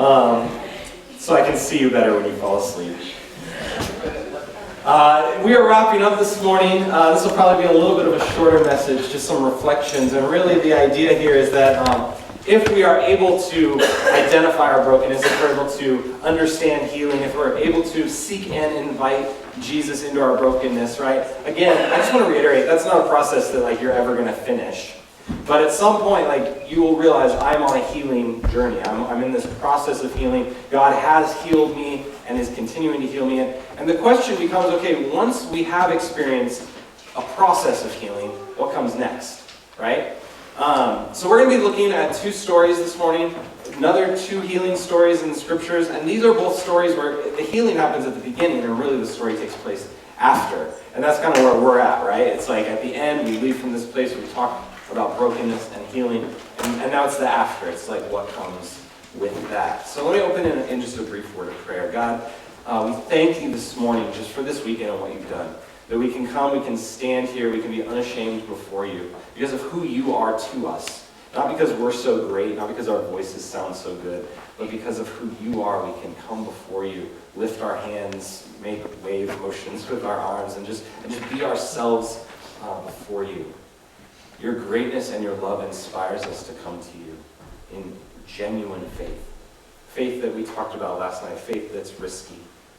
so I can see you better when you fall asleep. We are wrapping up this morning. This will probably be a little bit of a shorter message, just some reflections. And really the idea here is that if we are able to identify our brokenness, if we're able to understand healing, if we're able to seek and invite Jesus into our brokenness, right? Again, I just want to reiterate, that's not a process that you're ever going to finish. But at some point, you will realize I'm on a healing journey. I'm in this process of healing. God has healed me and is continuing to heal me. And the question becomes, okay, once we have experienced a process of healing, what comes next, right? So we're going to be looking at two stories this morning, another two healing stories in the scriptures, and these are both stories where the healing happens at the beginning and really the story takes place after. And that's kind of where we're at, right? It's at the end, we leave from this place where we talk about brokenness and healing, and now it's the after. It's what comes with that. So let me open in just a brief word of prayer. God, we thank you this morning just for this weekend and what you've done. That we can come, we can stand here, we can be unashamed before you because of who you are to us. Not because we're so great, not because our voices sound so good, but because of who you are, we can come before you, lift our hands, make wave motions with our arms, and just be ourselves before you. Your greatness and your love inspires us to come to you in genuine faith. Faith that we talked about last night, faith that's risky,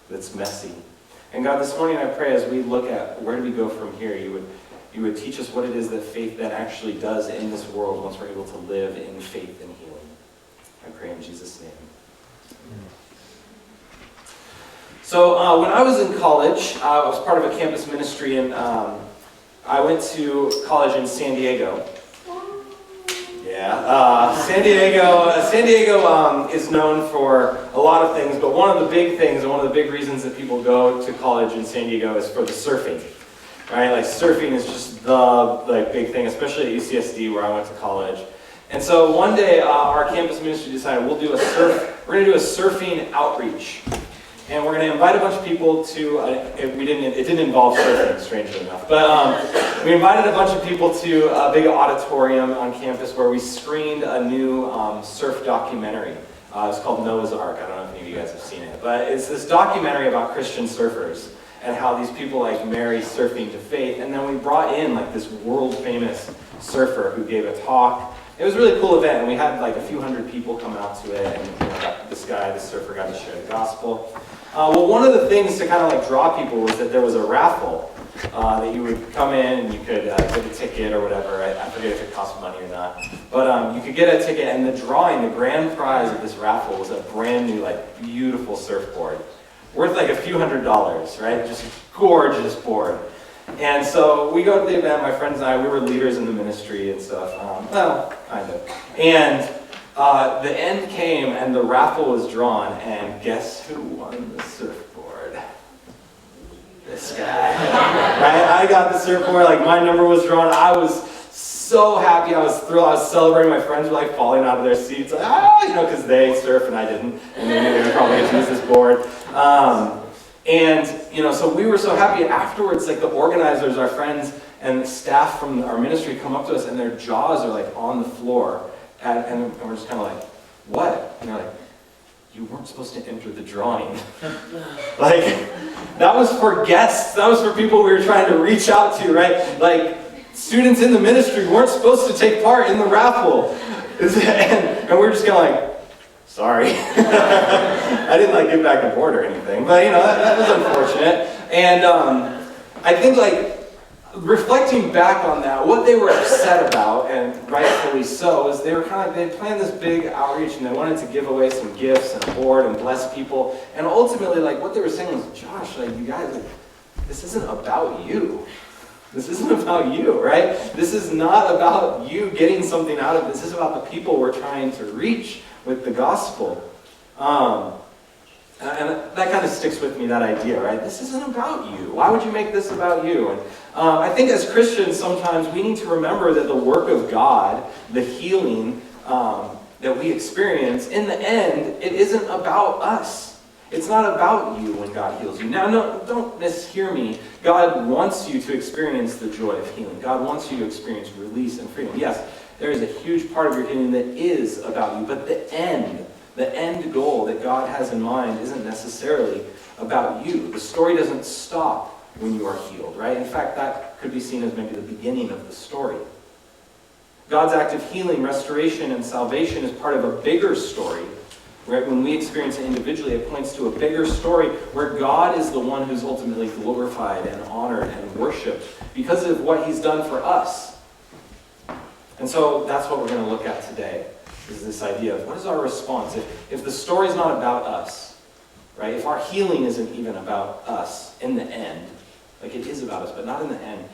that's messy. And God, this morning I pray as we look at where do we go from here, you would teach us what it is that faith then actually does in this world once we're able to live in faith and healing. I pray in Jesus' name. So when I was in college, I was part of a campus ministry, and I went to college in San Diego. Yeah, San Diego is known for a lot of things, but one of the big things and one of the big reasons that people go to college in San Diego is for the surfing, right? Surfing is just the big thing, especially at UCSD where I went to college. And so one day our campus ministry decided we're going to do a surfing outreach. And we're going to invite a bunch of people to, it didn't involve surfing, strangely enough, but we invited a bunch of people to a big auditorium on campus where we screened a new surf documentary. It's called Noah's Ark. I don't know if any of you guys have seen it, but it's this documentary about Christian surfers and how these people marry surfing to faith. And then we brought in this world-famous surfer who gave a talk. It was a really cool event, and we had a few hundred people come out to it, and this surfer got to share the gospel. Well, one of the things to kind of draw people was that there was a raffle that you would come in and you could get a ticket or whatever. I forget if it cost money or not, but you could get a ticket, and the grand prize of this raffle was a brand new, beautiful surfboard, worth a few $100s, right? Just gorgeous board. And so we go to the event, my friends and I, we were leaders in the ministry and stuff. Well, kind of. And the end came and the raffle was drawn, and guess who won the surfboard? This guy. Right? I got the surfboard, my number was drawn. I was so happy, I was thrilled, I was celebrating. My friends were falling out of their seats, because they surf and I didn't, and they knew they would probably get to use this board. So we were so happy. Afterwards, the organizers, our friends, and staff from our ministry come up to us, and their jaws are on the floor. And we're just kind of what? And they're you weren't supposed to enter the drawing. That was for guests. That was for people we were trying to reach out to, right? Students in the ministry weren't supposed to take part in the raffle. And we're just kind of sorry. I didn't get back and board or anything, but that was unfortunate. And I think reflecting back on that, what they were upset about, and rightfully so, is they planned this big outreach and they wanted to give away some gifts and board and bless people. And ultimately, what they were saying was, Josh, you guys, this isn't about you. This isn't about you, right? This is not about you getting something out of it. This is about the people we're trying to reach with the gospel. And that kind of sticks with me, that idea, right? This isn't about you. Why would you make this about you? And I think as Christians, sometimes we need to remember that the work of God, the healing that we experience, in the end, it isn't about us. It's not about you when God heals you. Now, no, don't mishear me. God wants you to experience the joy of healing. God wants you to experience release and freedom. Yes, there is a huge part of your healing that is about you, but the end, The end goal that God has in mind isn't necessarily about you. The story doesn't stop when you are healed, right? In fact, that could be seen as maybe the beginning of the story. God's act of healing, restoration, and salvation is part of a bigger story. Right? When we experience it individually, it points to a bigger story where God is the one who's ultimately glorified and honored and worshipped because of what he's done for us. And so that's what we're going to look at today, is this idea of what is our response? If the story's not about us, right? If our healing isn't even about us in the end, like it is about us, but not in the end,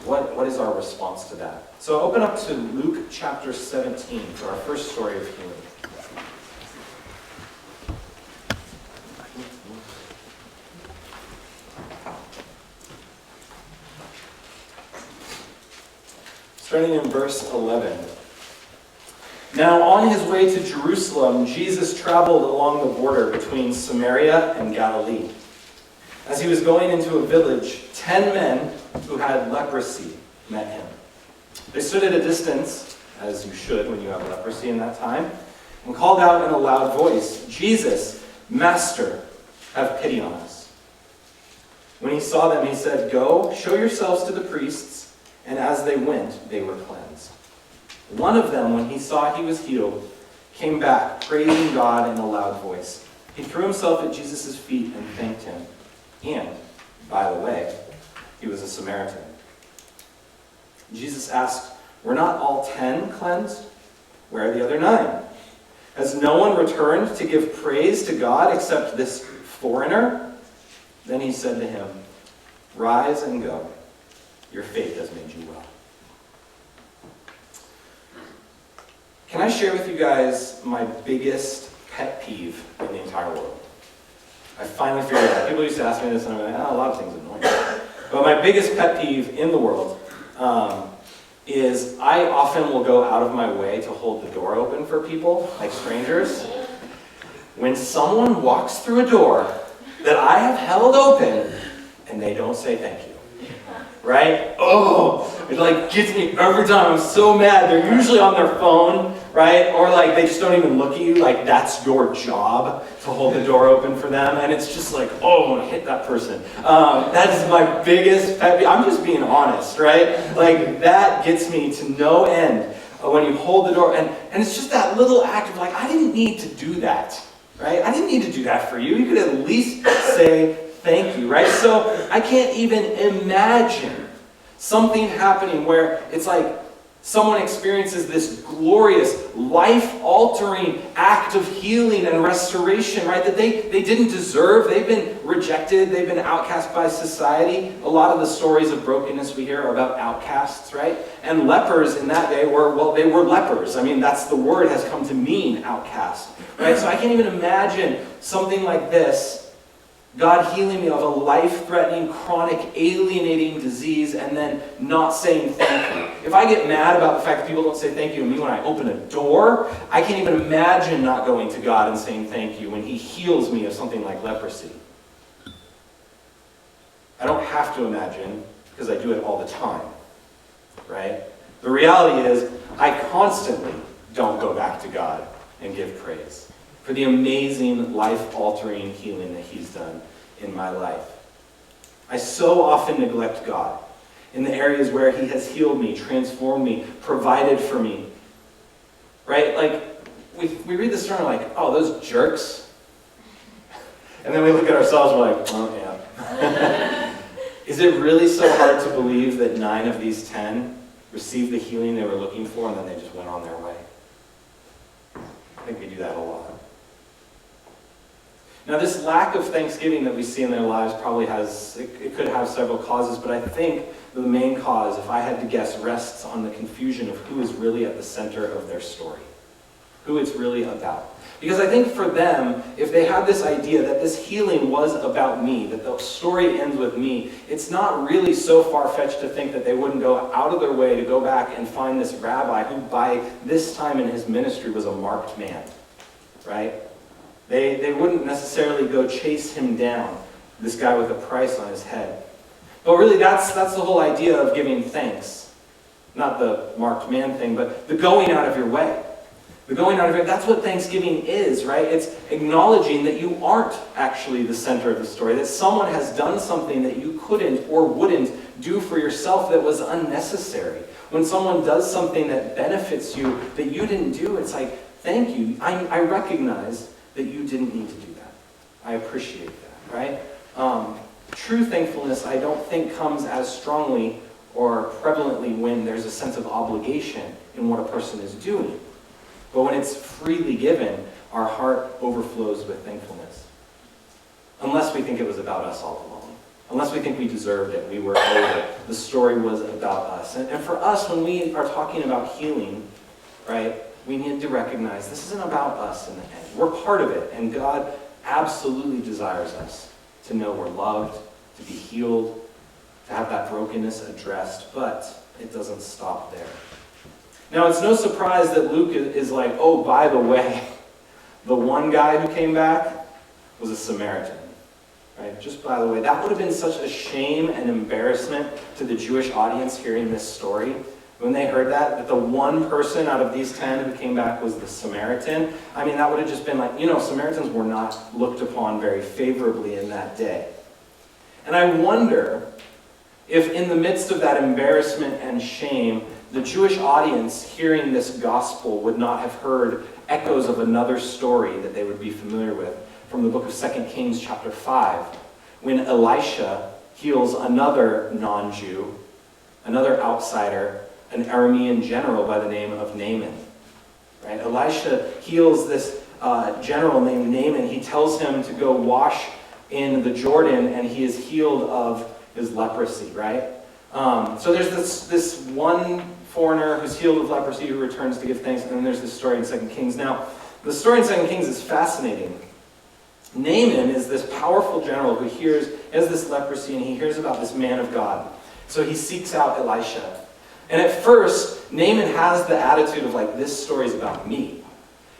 what is our response to that? So open up to Luke chapter 17 for our first story of healing. Starting in verse 11. Now on his way to Jerusalem, Jesus traveled along the border between Samaria and Galilee. As he was going into a village, 10 men who had leprosy met him. They stood at a distance, as you should when you have leprosy in that time, and called out in a loud voice, "Jesus, Master, have pity on us." When he saw them, he said, "Go, show yourselves to the priests." And as they went, they were cleansed. One of them, when he saw he was healed, came back, praising God in a loud voice. He threw himself at Jesus' feet and thanked him. And, by the way, he was a Samaritan. Jesus asked, "Were not all 10 cleansed? Where are the other 9? Has no one returned to give praise to God except this foreigner?" Then he said to him, "Rise and go. Your faith has made you well." Can I share with you guys my biggest pet peeve in the entire world? I finally figured it out. People used to ask me this, and I'm like, a lot of things annoy me. But my biggest pet peeve in the world is I often will go out of my way to hold the door open for people, like strangers. When someone walks through a door that I have held open and they don't say thank you. Right? Oh, it like gets me every time. I'm so mad. They're usually on their phone, right? Or like they just don't even look at you. Like that's your job to hold the door open for them. And it's just like, oh, I want to hit that person. That is my biggest pet peeve. I'm just being honest, right? Like that gets me to no end when you hold the door. And it's just that little act of like, I didn't need to do that, right? I didn't need to do that for you. You could at least say thank you, right? So I can't even imagine something happening where it's like someone experiences this glorious, life-altering act of healing and restoration, right? That they didn't deserve. They've been rejected. They've been outcast by society. A lot of the stories of brokenness we hear are about outcasts, right? And lepers in that day were lepers. I mean, that's the word has come to mean outcast, right? So I can't even imagine something like this, God healing me of a life-threatening, chronic, alienating disease and then not saying thank you. If I get mad about the fact that people don't say thank you to me when I open a door, I can't even imagine not going to God and saying thank you when he heals me of something like leprosy. I don't have to imagine because I do it all the time, right? The reality is I constantly don't go back to God and give praise for the amazing, life-altering healing that he's done in my life. I so often neglect God in the areas where he has healed me, transformed me, provided for me. Right? Like, we read this story like, oh, those jerks. And then we look at ourselves and we're like, oh, yeah. Is it really so hard to believe that 9 of these 10 received the healing they were looking for and then they just went on their way? I think we do that a lot. Now, this lack of thanksgiving that we see in their lives probably it could have several causes, but I think the main cause, if I had to guess, rests on the confusion of who is really at the center of their story, who it's really about. Because I think for them, if they had this idea that this healing was about me, that the story ends with me, it's not really so far-fetched to think that they wouldn't go out of their way to go back and find this rabbi who by this time in his ministry was a marked man, right? They wouldn't necessarily go chase him down, this guy with a price on his head. But really, that's the whole idea of giving thanks. Not the marked man thing, but the going out of your way. The going out of your, that's what Thanksgiving is, right? It's acknowledging that you aren't actually the center of the story, that someone has done something that you couldn't or wouldn't do for yourself that was unnecessary. When someone does something that benefits you that you didn't do, it's like, thank you. I recognize that you didn't need to do that. I appreciate that, right? True thankfulness, I don't think, comes as strongly or prevalently when there's a sense of obligation in what a person is doing. But when it's freely given, our heart overflows with thankfulness. Unless we think it was about us all along. Unless we think we deserved it, we were owed it. The story was about us. And for us, when we are talking about healing, right, we need to recognize this isn't about us in the end. We're part of it, and God absolutely desires us to know we're loved, to be healed, to have that brokenness addressed, but it doesn't stop there. Now, it's no surprise that Luke is like, oh, by the way, the one guy who came back was a Samaritan. Right? Just by the way, that would have been such a shame and embarrassment to the Jewish audience hearing this story. When they heard that the one person out of these 10 who came back was the Samaritan, I mean, that would have just been like, Samaritans were not looked upon very favorably in that day. And I wonder if in the midst of that embarrassment and shame, the Jewish audience hearing this gospel would not have heard echoes of another story that they would be familiar with from the book of 2 Kings chapter 5, when Elisha heals another non-Jew, another outsider, an Aramean general by the name of Naaman. Right? Elisha heals this general named Naaman. He tells him to go wash in the Jordan, and he is healed of his leprosy, right? So there's this one foreigner who's healed of leprosy who returns to give thanks, and then there's this story in 2 Kings. Now, the story in 2 Kings is fascinating. Naaman is this powerful general who has this leprosy, and he hears about this man of God. So he seeks out Elisha. And at first, Naaman has the attitude of like, this story's about me.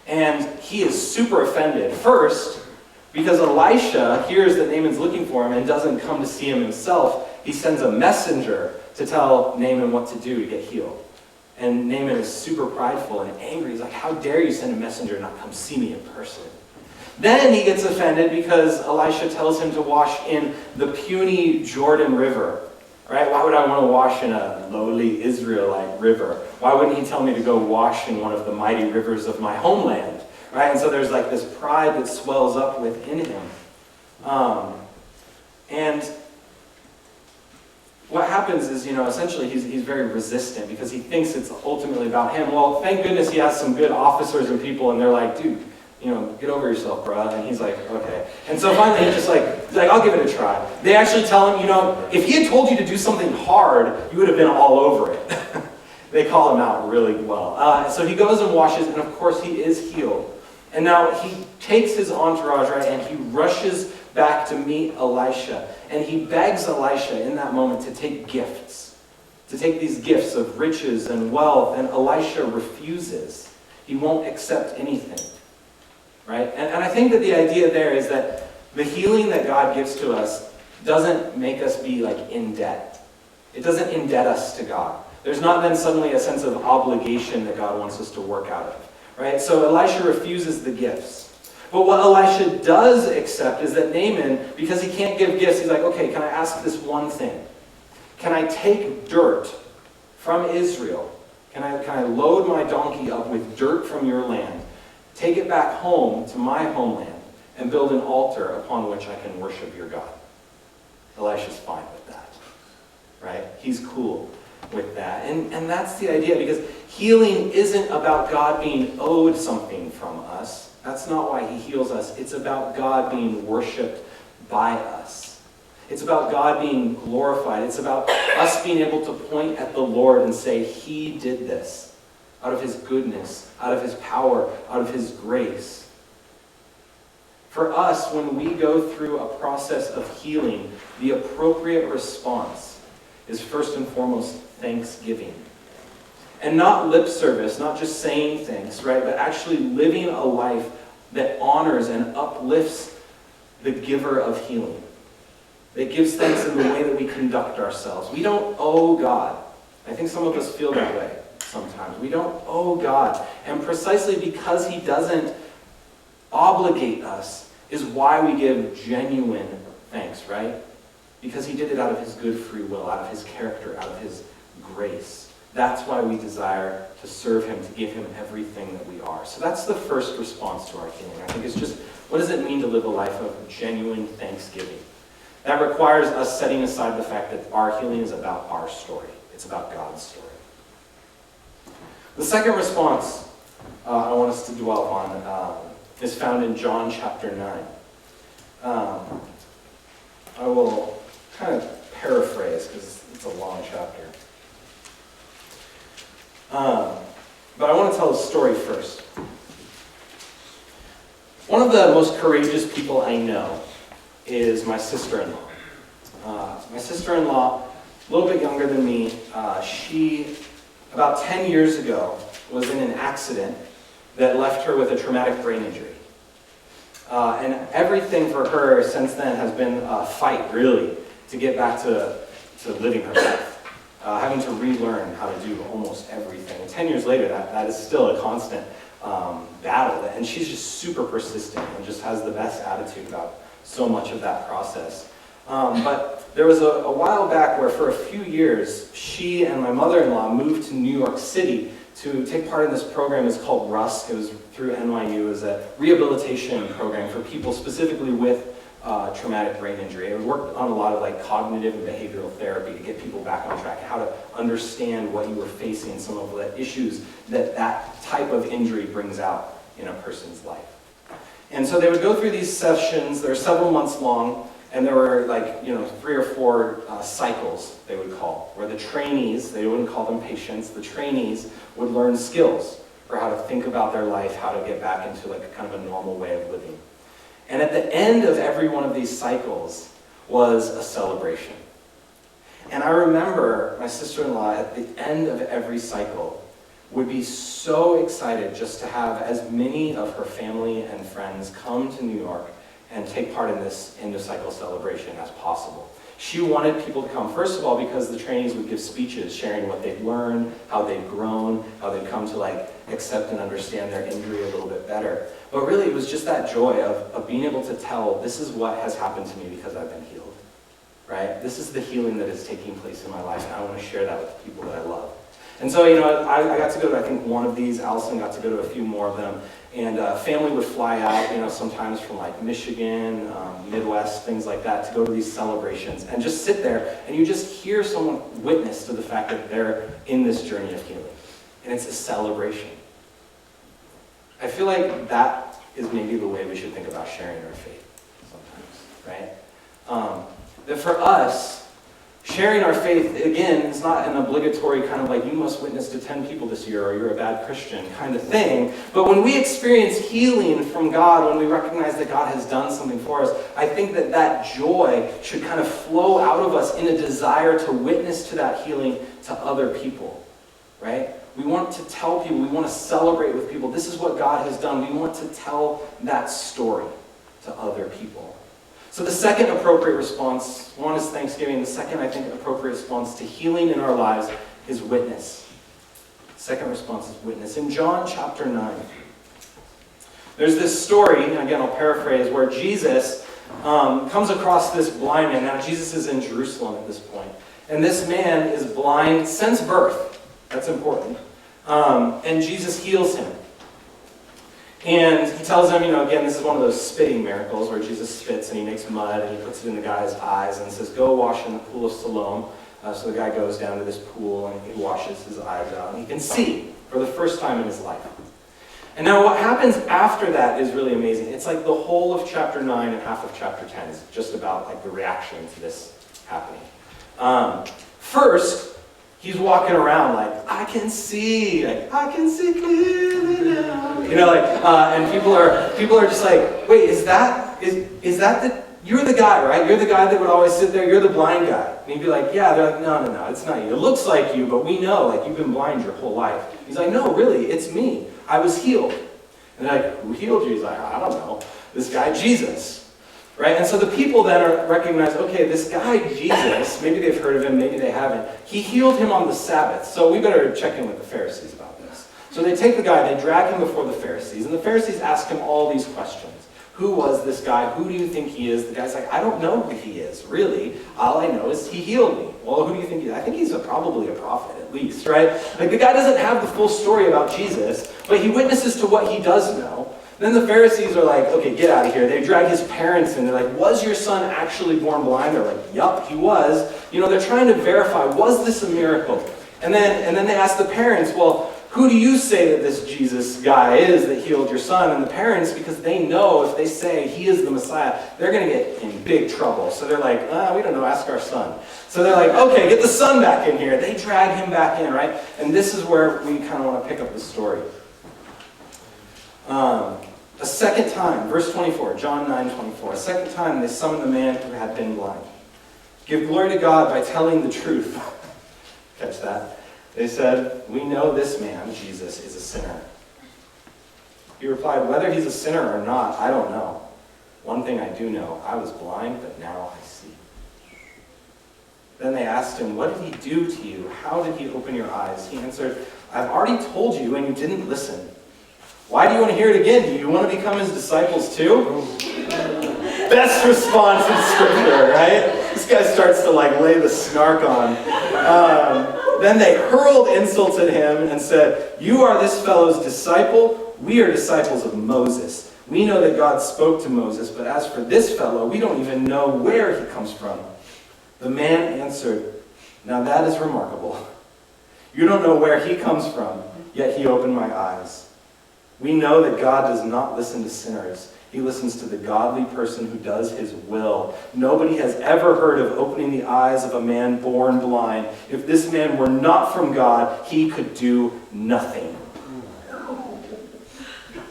And he is super offended. First, because Elisha hears that Naaman's looking for him and doesn't come to see him himself, he sends a messenger to tell Naaman what to do to get healed. And Naaman is super prideful and angry. He's like, how dare you send a messenger and not come see me in person? Then he gets offended because Elisha tells him to wash in the puny Jordan River. Right? Why would I want to wash in a lowly Israelite river? Why wouldn't he tell me to go wash in one of the mighty rivers of my homeland? Right? And so there's like this pride that swells up within him. And what happens is, essentially he's very resistant because he thinks it's ultimately about him. Well, thank goodness he has some good officers and people, and they're like, dude, get over yourself, bro. And he's like, okay. And so finally he's like, I'll give it a try. They actually tell him, if he had told you to do something hard, you would have been all over it. They call him out really well. So he goes and washes, and of course he is healed. And now he takes his entourage, right, and he rushes back to meet Elisha. And he begs Elisha in that moment to take gifts, to take these gifts of riches and wealth. And Elisha refuses. He won't accept anything. Right? And I think that the idea there is that the healing that God gives to us doesn't make us be like in debt. It doesn't indebt us to God. There's not then suddenly a sense of obligation that God wants us to work out of. Right? So Elisha refuses the gifts. But what Elisha does accept is that Naaman, because he can't give gifts, he's like, okay, can I ask this one thing? Can I take dirt from Israel? Can I load my donkey up with dirt from your land? Take it back home to my homeland and build an altar upon which I can worship your God. Elisha's fine with that, right? He's cool with that. And that's the idea, because healing isn't about God being owed something from us. That's not why he heals us. It's about God being worshipped by us. It's about God being glorified. It's about us being able to point at the Lord and say, he did this. Out of his goodness, out of his power, out of his grace. For us, when we go through a process of healing, the appropriate response is first and foremost thanksgiving. And not lip service, not just saying things, right? But actually living a life that honors and uplifts the giver of healing. That gives thanks in the way that we conduct ourselves. We don't owe God. I think some of us feel that way. sometimes. We don't owe God. And precisely because he doesn't obligate us is why we give genuine thanks, right? Because he did it out of his good free will, out of his character, out of his grace. That's why we desire to serve him, to give him everything that we are. So that's the first response to our healing. I think it's just, what does it mean to live a life of genuine thanksgiving? That requires us setting aside the fact that our healing is about our story. It's about God's story. The second response I want us to dwell on is found in John chapter 9. I will kind of paraphrase because it's a long chapter. But I want to tell a story first. One of the most courageous people I know is my sister-in-law. My sister-in-law, a little bit younger than me, she, about 10 years ago, was in an accident that left her with a traumatic brain injury. And everything for her since then has been a fight, really, to get back to living her life. Having to relearn how to do almost everything. And 10 years later, that is still a constant battle. And she's just super persistent and just has the best attitude about so much of that process. But there was a while back where for a few years, she and my mother-in-law moved to New York City to take part in this program. It's called RUSC. It was through NYU. It was a rehabilitation program for people specifically with traumatic brain injury. It worked on a lot of like cognitive and behavioral therapy to get people back on track, how to understand what you were facing, some of the issues that type of injury brings out in a person's life. And so they would go through these sessions. They're several months long, and there were 3 or 4 cycles, they would call, where the trainees, they wouldn't call them patients, the trainees would learn skills for how to think about their life, how to get back into like kind of a normal way of living. And at the end of every one of these cycles was a celebration. And I remember my sister-in-law at the end of every cycle would be so excited just to have as many of her family and friends come to New York and take part in this end of cycle celebration as possible. She wanted people to come, first of all, because the trainees would give speeches sharing what they'd learned, how they'd grown, how they'd come to accept and understand their injury a little bit better. But really, it was just that joy of being able to tell, this is what has happened to me because I've been healed, right? This is the healing that is taking place in my life, and I want to share that with the people that I love. And so, I got to go to, I think, one of these. Allison got to go to a few more of them. And family would fly out, sometimes from Michigan, Midwest, things like that, to go to these celebrations and just sit there and you just hear someone witness to the fact that they're in this journey of healing. And it's a celebration. I feel like that is maybe the way we should think about sharing our faith sometimes, right? That for us, sharing our faith, again, is not an obligatory kind of you must witness to 10 people this year or you're a bad Christian kind of thing. But when we experience healing from God, when we recognize that God has done something for us, I think that joy should kind of flow out of us in a desire to witness to that healing to other people, right? We want to tell people, we want to celebrate with people. This is what God has done. We want to tell that story to other people. So the second appropriate response, one is thanksgiving. The second, I think, appropriate response to healing in our lives is witness. Second response is witness. In John chapter 9, there's this story, and again, I'll paraphrase, where Jesus comes across this blind man. Now, Jesus is in Jerusalem at this point. And this man is blind since birth. That's important. And Jesus heals him. And he tells him, again, this is one of those spitting miracles where Jesus spits and he makes mud and he puts it in the guy's eyes and says, go wash in the pool of Siloam. So the guy goes down to this pool and he washes his eyes out and he can see for the first time in his life. And now what happens after that is really amazing. It's like the whole of chapter 9 and half of chapter 10 is just about the reaction to this happening. First, he's walking around I can see clearly now. And people are just wait, is that you're the guy, right? You're the guy that would always sit there, you're the blind guy. And he'd be yeah, they're no, it's not you. It looks like you, but we know, you've been blind your whole life. He's no, really, it's me. I was healed. And they're who healed you? He's I don't know. This guy, Jesus. Right? And so the people then recognize, okay, this guy Jesus, maybe they've heard of him, maybe they haven't. He healed him on the Sabbath. So we better check in with the Pharisees about this. So they take the guy, they drag him before the Pharisees, and the Pharisees ask him all these questions. Who was this guy? Who do you think he is? The guy's like, I don't know who he is, really. All I know is he healed me. Well, who do you think he is? I think he's probably a prophet, at least, right? Like, the guy doesn't have the full story about Jesus, but he witnesses to what he does know. Then the Pharisees are like, okay, get out of here. They drag his parents in. They're like, was your son actually born blind? They're like, yup, he was. They're trying to verify, was this a miracle? And then they ask the parents, well, who do you say that this Jesus guy is that healed your son? And the parents, because they know if they say he is the Messiah, they're going to get in big trouble. So they're like, we don't know, ask our son. So they're like, okay, get the son back in here. They drag him back in, right? And this is where we kind of want to pick up the story. A second time, verse 24, John 9:24. A second time they summoned the man who had been blind. Give glory to God by telling the truth. Catch that. They said, we know this man, Jesus, is a sinner. He replied, whether he's a sinner or not, I don't know. One thing I do know, I was blind, but now I see. Then they asked him, what did he do to you? How did he open your eyes? He answered, I've already told you and you didn't listen. Why do you want to hear it again? Do you want to become his disciples too? Best response in Scripture, right? This guy starts to lay the snark on. Then they hurled insults at him and said, you are this fellow's disciple. We are disciples of Moses. We know that God spoke to Moses, but as for this fellow, we don't even know where he comes from. The man answered, now that is remarkable. You don't know where he comes from, yet he opened my eyes. We know that God does not listen to sinners. He listens to the godly person who does his will. Nobody has ever heard of opening the eyes of a man born blind. If this man were not from God, he could do nothing.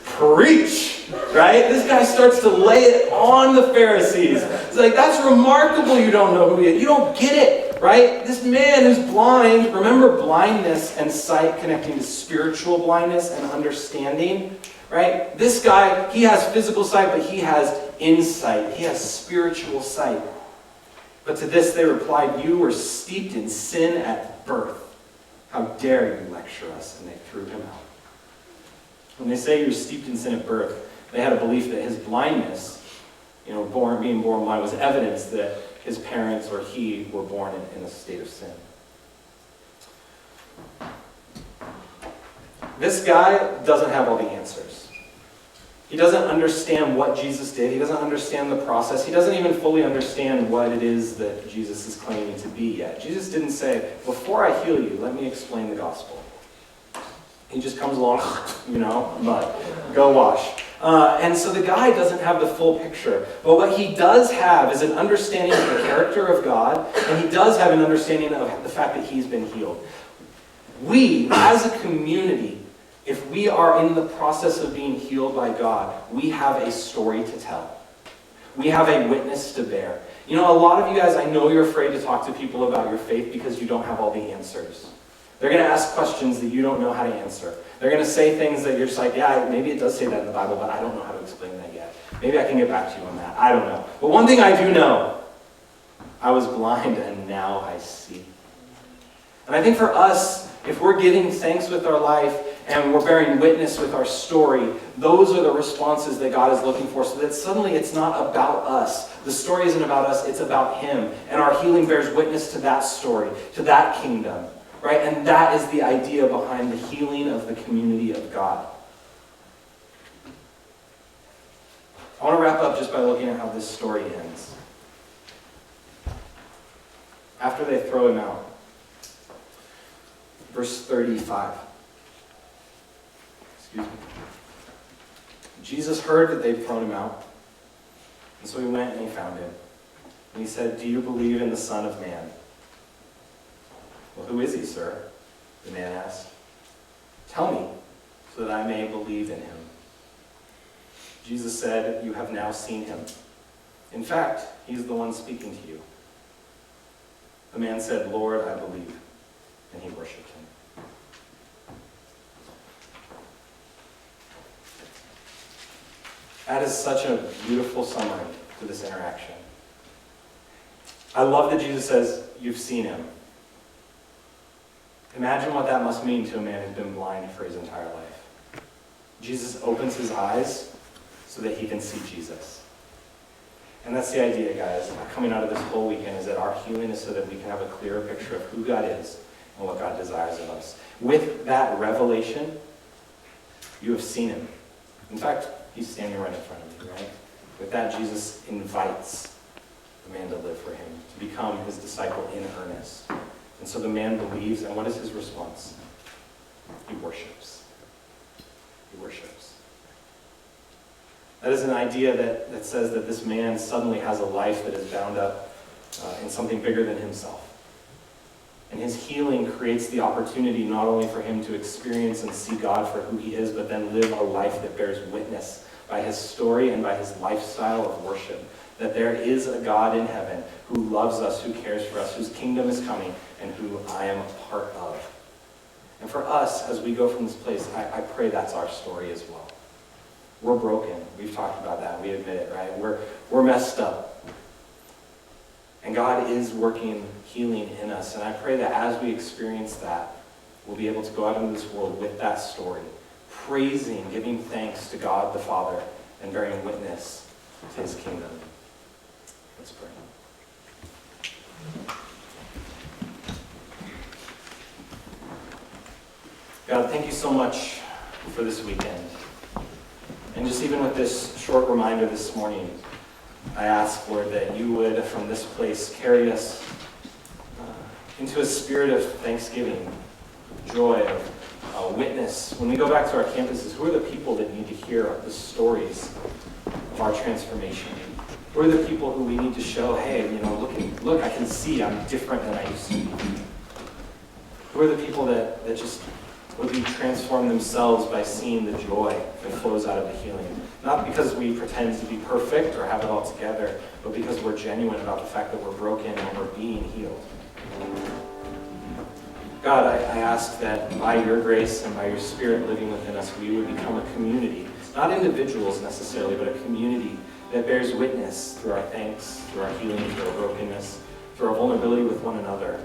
Preach! Right? This guy starts to lay it on the Pharisees. It's like, that's remarkable you don't know who he is. You don't get it, right? This man who's blind, remember blindness and sight connecting to spiritual blindness and understanding? Right? This guy, he has physical sight, but he has insight. He has spiritual sight. But to this they replied, you were steeped in sin at birth. How dare you lecture us? And they threw him out. When they say you're steeped in sin at birth, they had a belief that his blindness, being born blind, was evidence that his parents or he were born in a state of sin. This guy doesn't have all the answers. He doesn't understand what Jesus did. He doesn't understand the process. He doesn't even fully understand what it is that Jesus is claiming to be yet. Jesus didn't say, before I heal you, let me explain the gospel. He just comes along, mud, go wash. And so the guy doesn't have the full picture. But what he does have is an understanding of the character of God, and he does have an understanding of the fact that he's been healed. We, as a community, if we are in the process of being healed by God, we have a story to tell. We have a witness to bear. A lot of you guys, I know you're afraid to talk to people about your faith because you don't have all the answers. They're going to ask questions that you don't know how to answer. They're going to say things that you're just like, yeah, maybe it does say that in the Bible, but I don't know how to explain that yet. Maybe I can get back to you on that. I don't know. But one thing I do know, I was blind and now I see. And I think for us, if we're giving thanks with our life and we're bearing witness with our story, those are the responses that God is looking for, so that suddenly it's not about us. The story isn't about us, it's about Him. And our healing bears witness to that story, to that kingdom. Right? And that is the idea behind the healing of the community of God. I want to wrap up just by looking at how this story ends. After they throw him out. Verse 35. Excuse me. Jesus heard that they'd thrown him out. And so he went and he found him. And he said, do you believe in the Son of Man? Well, who is he, sir? The man asked. Tell me, so that I may believe in him. Jesus said, you have now seen him. In fact, he's the one speaking to you. The man said, Lord, I believe. And he worshipped him. That is such a beautiful summary for this interaction. I love that Jesus says, you've seen him. Imagine what that must mean to a man who's been blind for his entire life. Jesus opens his eyes so that he can see Jesus. And that's the idea, guys, coming out of this whole weekend, is that our healing is so that we can have a clearer picture of who God is and what God desires of us. With that revelation, you have seen him. In fact, he's standing right in front of you, right? With that, Jesus invites the man to live for him, to become his disciple in earnest. And so the man believes, and what is his response? He worships. He worships. That is an idea that says that this man suddenly has a life that is bound up in something bigger than himself. And his healing creates the opportunity not only for him to experience and see God for who he is, but then live a life that bears witness by his story and by his lifestyle of worship, that there is a God in heaven who loves us, who cares for us, whose kingdom is coming, and who I am a part of. And for us, as we go from this place, I pray that's our story as well. We're broken. We've talked about that. We admit it, right? We're messed up. And God is working healing in us. And I pray that as we experience that, we'll be able to go out into this world with that story, praising, giving thanks to God the Father, and bearing witness to his kingdom. Let's pray. God, thank you so much for this weekend. And just even with this short reminder this morning, I ask, Lord, that you would, from this place, carry us into a spirit of thanksgiving, joy, of witness. When we go back to our campuses, who are the people that need to hear the stories of our transformation? Who are the people who we need to show, hey, look, I can see I'm different than I used to be? Who are the people that just would be transformed themselves by seeing the joy that flows out of the healing? Not because we pretend to be perfect or have it all together, but because we're genuine about the fact that we're broken and we're being healed. God, I ask that by your grace and by your Spirit living within us, we would become a community, not individuals necessarily, but a community that bears witness through our thanks, through our healing, through our brokenness, through our vulnerability with one another.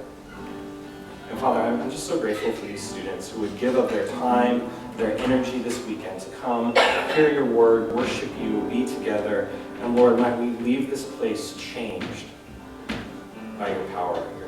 And Father, I'm just so grateful for these students who would give up their time, their energy this weekend to come, hear your word, worship you, be together. And Lord, might we leave this place changed by your power, your